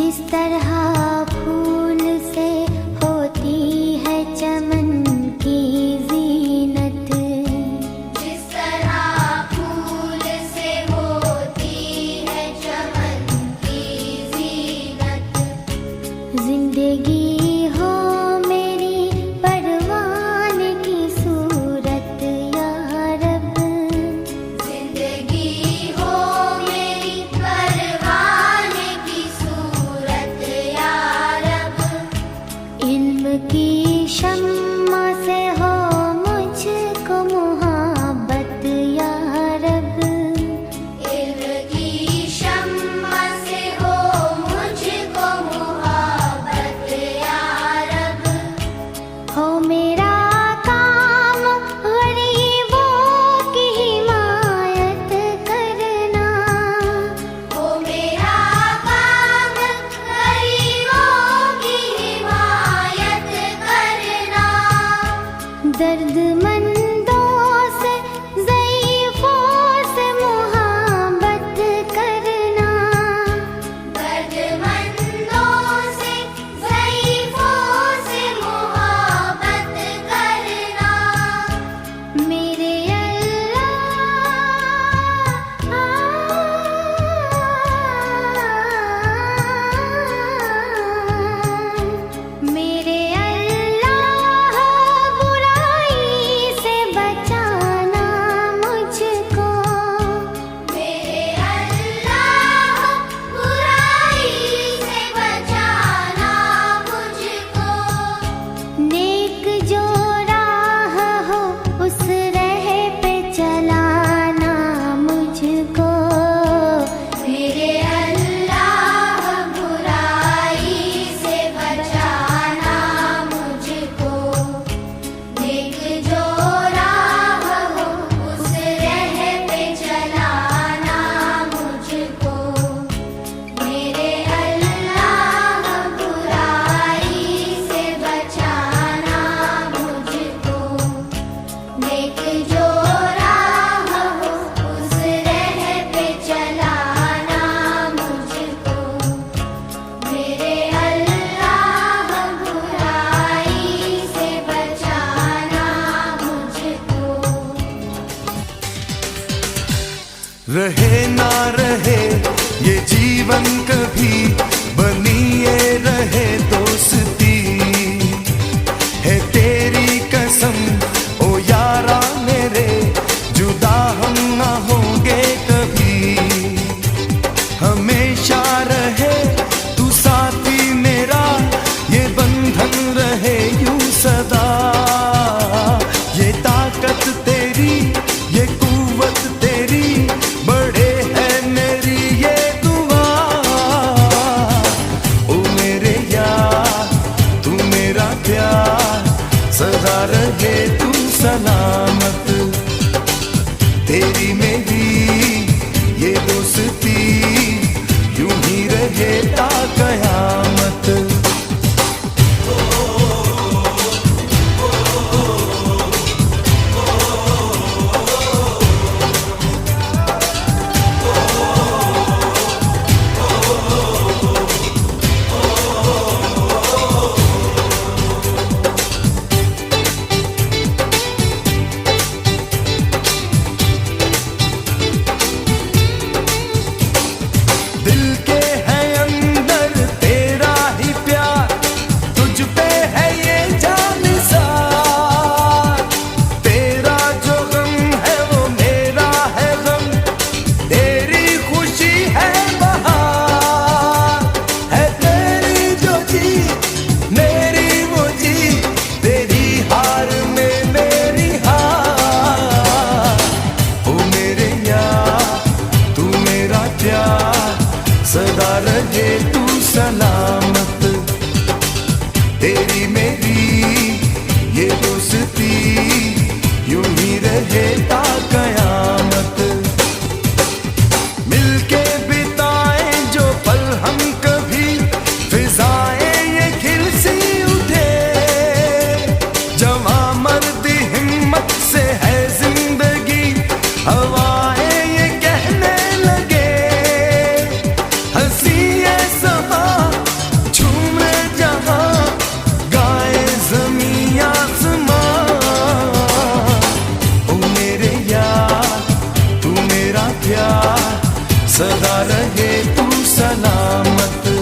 जिस तरह फूल से होती है चमन की जीनत, जिस तरह फूल से होती है चमन की जीनत, जिंदगी हो मेरी परवान की सूरत या रब, जिंदगी हो मेरी परवान की सूरत या रब, इल्म की शम्मा से हो मुझको मुहब्बत या रब, इल्म की शम्मा से हो मुझको मुहब्बत या रब, हो मेरा काम गरीबों की हिमायत करना, हो मेरा काम गरीबों की हिमायत करना, दर्दमंदों से ज़ईफ़ों से मुहब्बत करना, दर्दमंदों से ज़ईफ़ों से मुहब्बत करना, मेरे अल्लाह, मेरे अल्लाह बुराई से बचाना मुझको, मेरे अल्लाह बुराई से बचाना मुझको, नेक जो राह हो उस राह पे चलाना मुझको, मेरे अल्लाह बुराई से बचाना मुझको, नेक जो राह हो उस राह पे चलाना मुझको, मेरे अल्लाह बुराई से बचाना मुझको, नेक जो राह हो उस राह पे चलाना मुझको, मेरे अल्लाह बुराई से बचाना मुझको। रहे ना रहे ये जीवन कभी, बनी ये रहे दोस्ती, है तेरी कसम ओ यारा मेरे, जुदा हम ना होंगे कभी, हमेशा रहे तू साथी मेरा, ये बंधन रहे यूं सदा, ये ताकत तेरी ये कुव्वत तेरी, बड़े है मेरी ये दुआ, ओ मेरे यार तू मेरा प्यार, सदा रहे तू सलामत, तेरी मेरी ये दोस्ती, यूं ही रहे ता कयामत। दिल के है अंदर तेरा ही प्यार, तुझ पे है ये जान सार, तेरा जो गम है वो मेरा है गम, तेरी खुशी है बहार, है तेरी जो जी मेरी वो जी, तेरी हार में मेरी हार, ओ मेरे यार तू मेरा प्यार, सदा रहे तू सलामत, तेरी मेरी ये दोस्ती, यूं ही रहे ता